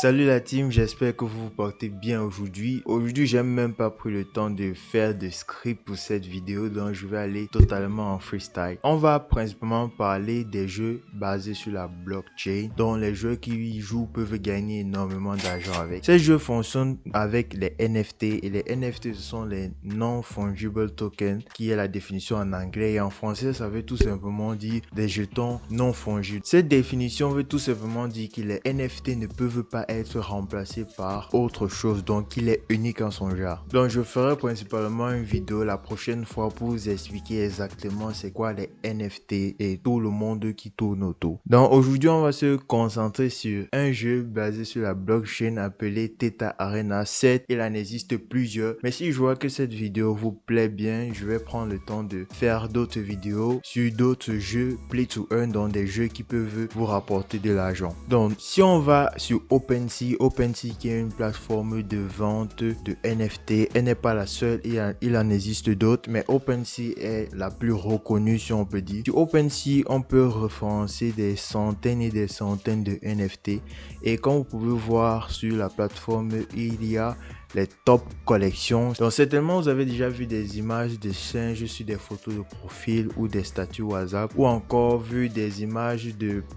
Salut la team, j'espère que vous vous portez bien aujourd'hui. Aujourd'hui, j'ai même pas pris le temps de faire de script pour cette vidéo, donc je vais aller totalement en freestyle. On va principalement parler des jeux basés sur la blockchain, dont les joueurs qui y jouent peuvent gagner énormément d'argent avec. Ces jeux fonctionnent avec les NFT et les NFT ce sont les non-fungible tokens, qui est la définition en anglais et en français ça veut tout simplement dire des jetons non fongibles. Cette définition veut tout simplement dire que les NFT ne peuvent pas être remplacé par autre chose, donc il est unique en son genre. Donc je ferai principalement une vidéo la prochaine fois pour vous expliquer exactement c'est quoi les NFT et tout le monde qui tourne autour. Donc aujourd'hui on va se concentrer sur un jeu basé sur la blockchain appelé Theta Arena. Certes il en existe plusieurs, mais si je vois que cette vidéo vous plaît bien, je vais prendre le temps de faire d'autres vidéos sur d'autres jeux play to earn, dans des jeux qui peuvent vous rapporter de l'argent. Donc si on va sur OpenSea qui est une plateforme de vente de NFT, elle n'est pas la seule, il en existe d'autres, mais OpenSea est la plus reconnue si on peut dire. Sur OpenSea, on peut référencer des centaines et des centaines de NFT et comme vous pouvez voir sur la plateforme, il y a les top collections. Donc certainement vous avez déjà vu des images de singes sur des photos de profil ou des statuts WhatsApp, ou encore vu des images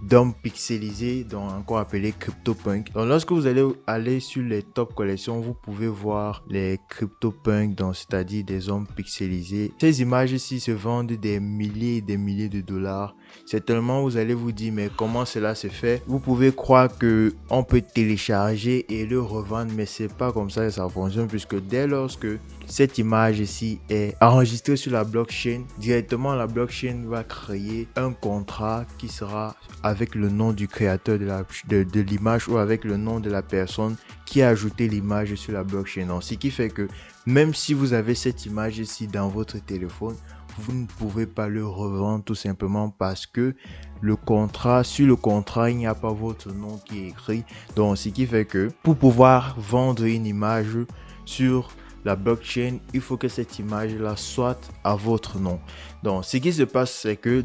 d'hommes pixelisés, donc encore appelés CryptoPunk. Donc lorsque vous allez aller sur les top collections, vous pouvez voir les CryptoPunk, donc c'est-à-dire des hommes pixelisés. Ces images-ci se vendent des milliers et des milliers de dollars. Certainement vous allez vous dire mais comment cela se fait? Vous pouvez croire que on peut télécharger et le revendre, mais c'est pas comme ça que ça fonctionne, puisque dès lors que cette image ici est enregistrée sur la blockchain, directement la blockchain va créer un contrat qui sera avec le nom du créateur de l'image ou avec le nom de la personne qui a ajouté l'image sur la blockchain. Donc, ce qui fait que même si vous avez cette image ici dans votre téléphone, vous ne pouvez pas le revendre tout simplement parce que sur le contrat, il n'y a pas votre nom qui est écrit. Donc, ce qui fait que pour pouvoir vendre une image sur la blockchain, il faut que cette image-là soit à votre nom. Donc, ce qui se passe, c'est que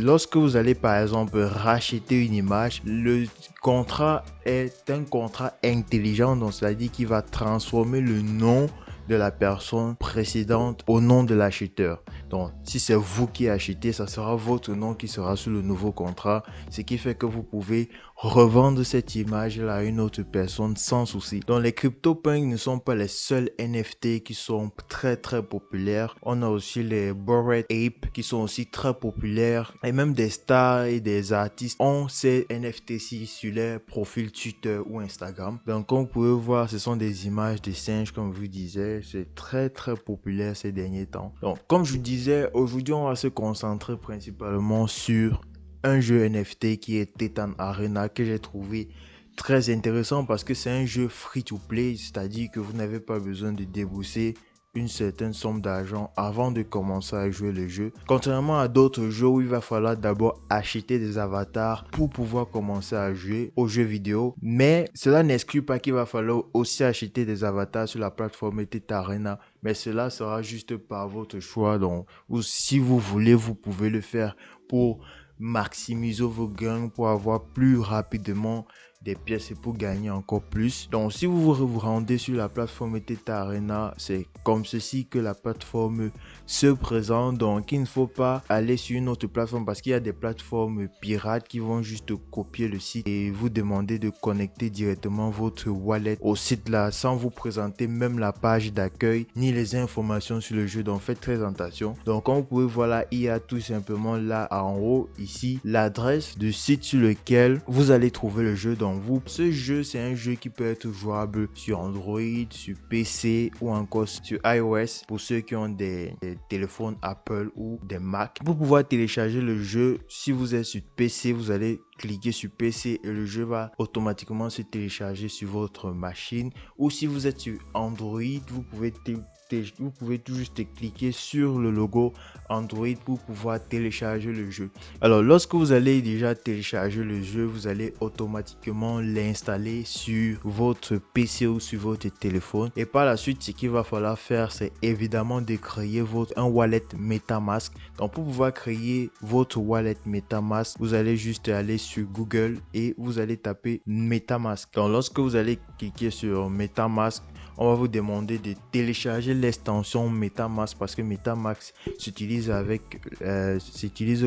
lorsque vous allez par exemple racheter une image, le contrat est un contrat intelligent, donc c'est-à-dire qu'il va transformer le nom de la personne précédente au nom de l'acheteur. Donc, si c'est vous qui achetez, ça sera votre nom qui sera sur le nouveau contrat, ce qui fait que vous pouvez revendre cette image-là à une autre personne sans souci. Donc, les CryptoPunks ne sont pas les seuls NFT qui sont très populaires. On a aussi les Bored Ape qui sont aussi très populaires, et même des stars et des artistes ont ces NFT-ci sur leur profil Twitter ou Instagram. Donc, comme vous pouvez voir, ce sont des images de singes, comme je vous disais. C'est très populaire ces derniers temps. Donc, comme je vous disais, aujourd'hui, on va se concentrer principalement sur un jeu NFT qui est Theta Arena, que j'ai trouvé très intéressant parce que c'est un jeu free to play, c'est-à-dire que vous n'avez pas besoin de débourser une certaine somme d'argent avant de commencer à jouer le jeu. Contrairement à d'autres jeux où il va falloir d'abord acheter des avatars pour pouvoir commencer à jouer aux jeux vidéo. Mais cela n'exclut pas qu'il va falloir aussi acheter des avatars sur la plateforme Theta Arena. Mais cela sera juste par votre choix. Donc, ou si vous voulez, vous pouvez le faire pour maximiser vos gains, pour avoir plus rapidement des pièces et pour gagner encore plus. Donc si vous vous rendez sur la plateforme Theta Arena, c'est comme ceci que la plateforme se présente. Donc il ne faut pas aller sur une autre plateforme parce qu'il y a des plateformes pirates qui vont juste copier le site et vous demander de connecter directement votre wallet au site là sans vous présenter même la page d'accueil ni les informations sur le jeu. Donc faites très attention. Donc comme vous pouvez voir là, il y a tout simplement là en haut ici l'adresse du site sur lequel vous allez trouver le jeu. Donc ce jeu, c'est un jeu qui peut être jouable sur Android, sur PC ou encore sur iOS pour ceux qui ont des téléphones Apple ou des Mac. Pour pouvoir télécharger le jeu, si vous êtes sur PC, vous allez cliquer sur PC et le jeu va automatiquement se télécharger sur votre machine. Ou si vous êtes sur Android, vous pouvez tout juste cliquer sur le logo Android pour pouvoir télécharger le jeu. Alors lorsque vous allez déjà télécharger le jeu, vous allez automatiquement l'installer sur votre PC ou sur votre téléphone, et par la suite ce qu'il va falloir faire, c'est évidemment de créer un wallet MetaMask. Donc pour pouvoir créer votre wallet MetaMask, vous allez juste aller sur Google et vous allez taper MetaMask. Donc lorsque vous allez cliquer sur MetaMask, on va vous demander de télécharger l'extension MetaMask parce que MetaMask s'utilise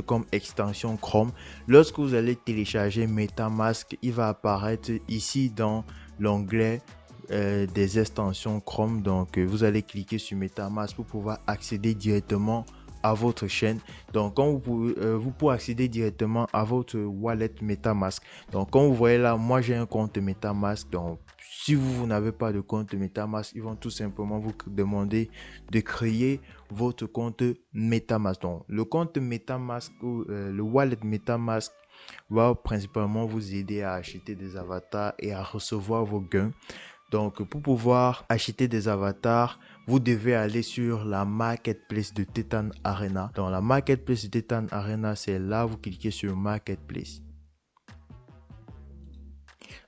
comme extension Chrome. Lorsque vous allez télécharger MetaMask, il va apparaître ici dans l'onglet des extensions Chrome. Donc vous allez cliquer sur MetaMask pour pouvoir accéder directement à votre chaîne. Donc quand vous pouvez accéder directement à votre wallet MetaMask. Donc comme vous voyez là, moi j'ai un compte MetaMask. Donc si vous n'avez pas de compte MetaMask, ils vont tout simplement vous demander de créer votre compte MetaMask. Donc le compte MetaMask ou le wallet MetaMask va principalement vous aider à acheter des avatars et à recevoir vos gains. Donc pour pouvoir acheter des avatars, vous devez aller sur la marketplace de Titan Arena. Dans la marketplace de Titan Arena, c'est là vous cliquez sur marketplace.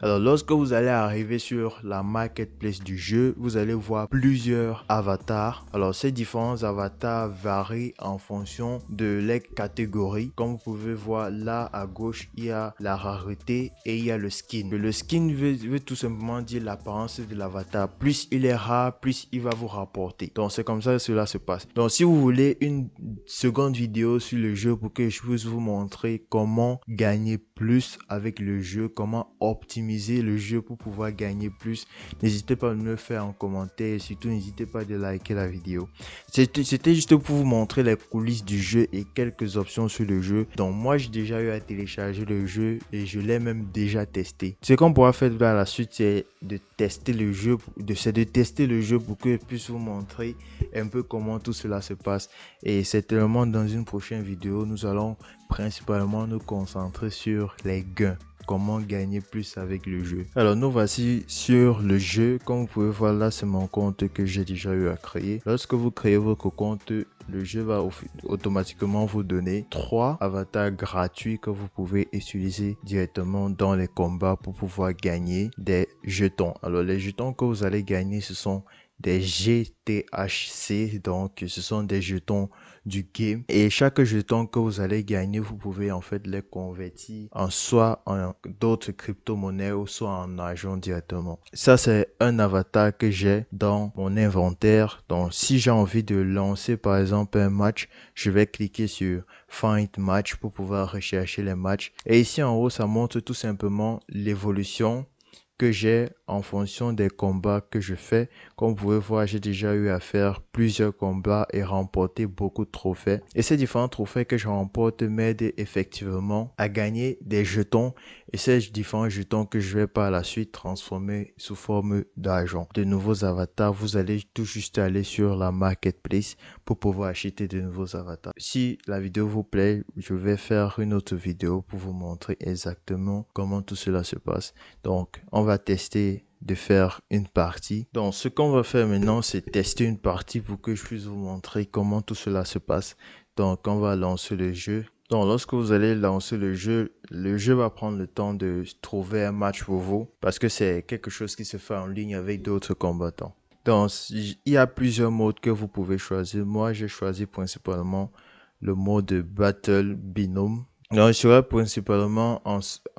Alors lorsque vous allez arriver sur la marketplace du jeu, vous allez voir plusieurs avatars. Alors ces différents avatars varient en fonction de les catégories. Comme vous pouvez voir là à gauche, il y a la rareté et il y a le skin. Le skin veut tout simplement dire l'apparence de l'avatar. Plus il est rare, plus il va vous rapporter. Donc c'est comme ça que cela se passe. Donc si vous voulez une seconde vidéo sur le jeu pour que je puisse vous montrer comment gagner plus avec le jeu, comment optimiser le jeu pour pouvoir gagner plus, n'hésitez pas à me le faire en commentaire et surtout n'hésitez pas à liker la vidéo. C'était juste pour vous montrer les coulisses du jeu et quelques options sur le jeu. Donc moi j'ai déjà eu à télécharger le jeu et je l'ai même déjà testé. Ce qu'on pourra faire par la suite, c'est de tester le jeu, tester le jeu pour que je puisse vous montrer un peu comment tout cela se passe. Et certainement dans une prochaine vidéo, nous allons principalement nous concentrer sur les gains. Comment gagner plus avec le jeu. Alors nous voici sur le jeu. Comme vous pouvez voir là, c'est mon compte que j'ai déjà eu à créer. Lorsque vous créez votre compte, le jeu va automatiquement vous donner 3 avatars gratuits que vous pouvez utiliser directement dans les combats pour pouvoir gagner des jetons. Alors les jetons que vous allez gagner, ce sont des GTHC, donc ce sont des jetons du game, et chaque jeton que vous allez gagner, vous pouvez en fait les convertir en soit en d'autres crypto-monnaies ou soit en argent directement. Ça c'est un avatar que j'ai dans mon inventaire. Donc si j'ai envie de lancer par exemple un match, je vais cliquer sur Find Match pour pouvoir rechercher les matchs, et ici en haut ça montre tout simplement l'évolution que j'ai en fonction des combats que je fais. Comme vous pouvez voir, j'ai déjà eu à faire plusieurs combats et remporter beaucoup de trophées. Et ces différents trophées que je remporte m'aident effectivement à gagner des jetons. Et ces différents jetons que je vais par la suite transformer sous forme d'argent. De nouveaux avatars, vous allez tout juste aller sur la marketplace pour pouvoir acheter de nouveaux avatars. Si la vidéo vous plaît, je vais faire une autre vidéo pour vous montrer exactement comment tout cela se passe. Donc, on va tester de faire une partie. Donc ce qu'on va faire maintenant, c'est tester une partie pour que je puisse vous montrer comment tout cela se passe. Donc on va lancer le jeu. Donc lorsque vous allez lancer le jeu va prendre le temps de trouver un match pour vous parce que c'est quelque chose qui se fait en ligne avec d'autres combattants. Donc il y a plusieurs modes que vous pouvez choisir. Moi j'ai choisi principalement le mode Battle Binôme. Donc, je serai principalement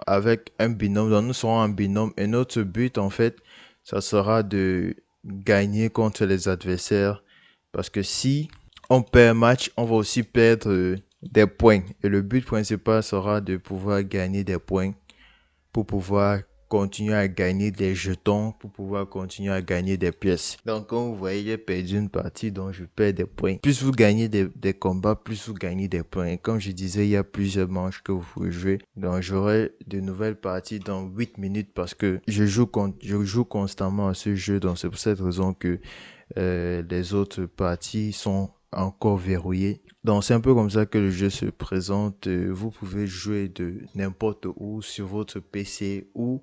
avec un binôme. Donc, nous serons en binôme. Et notre but, en fait, ça sera de gagner contre les adversaires. Parce que si on perd un match, on va aussi perdre des points. Et le but principal sera de pouvoir gagner des points pour pouvoir continuer à gagner des jetons, pour pouvoir continuer à gagner des pièces. Donc comme vous voyez, j'ai perdu une partie, donc je perds des points. Plus vous gagnez des combats, plus vous gagnez des points. Et comme je disais, il y a plusieurs manches que vous pouvez jouer. Donc j'aurai de nouvelles parties dans 8 minutes parce que je joue constamment à ce jeu. Donc c'est pour cette raison que les autres parties sont encore verrouillées. Donc c'est un peu comme ça que le jeu se présente. Vous pouvez jouer de n'importe où sur votre PC ou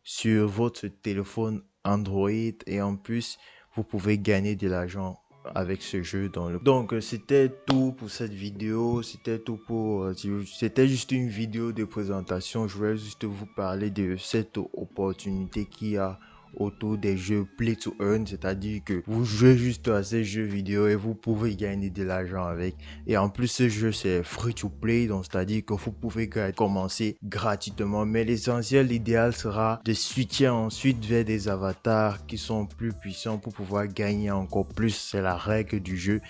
sur votre téléphone Android, et en plus vous pouvez gagner de l'argent avec ce jeu. Donc c'était tout pour cette vidéo. C'était juste une vidéo de présentation. Je voulais juste vous parler de cette opportunité qu'il y a autour des jeux Play to Earn, c'est-à-dire que vous jouez juste à ces jeux vidéo et vous pouvez gagner de l'argent avec. Et en plus, ce jeu c'est free to play, donc c'est-à-dire que vous pouvez commencer gratuitement. Mais l'essentiel, l'idéal sera de switcher ensuite vers des avatars qui sont plus puissants pour pouvoir gagner encore plus. C'est la règle du jeu.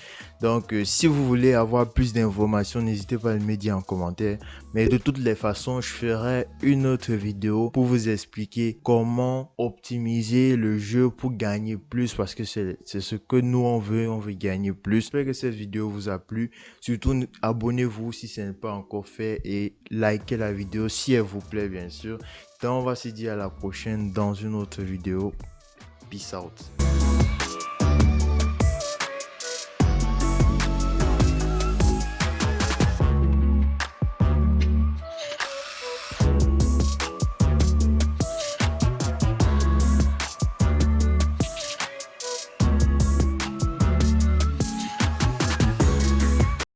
Donc, si vous voulez avoir plus d'informations, n'hésitez pas à me dire en commentaire. Mais de toutes les façons, je ferai une autre vidéo pour vous expliquer comment optimiser le jeu pour gagner plus, parce que c'est ce que nous on veut gagner plus. J'espère que cette vidéo vous a plu. Surtout, abonnez-vous si ce n'est pas encore fait et likez la vidéo si elle vous plaît, bien sûr. Donc, on va se dire à la prochaine dans une autre vidéo. Peace out.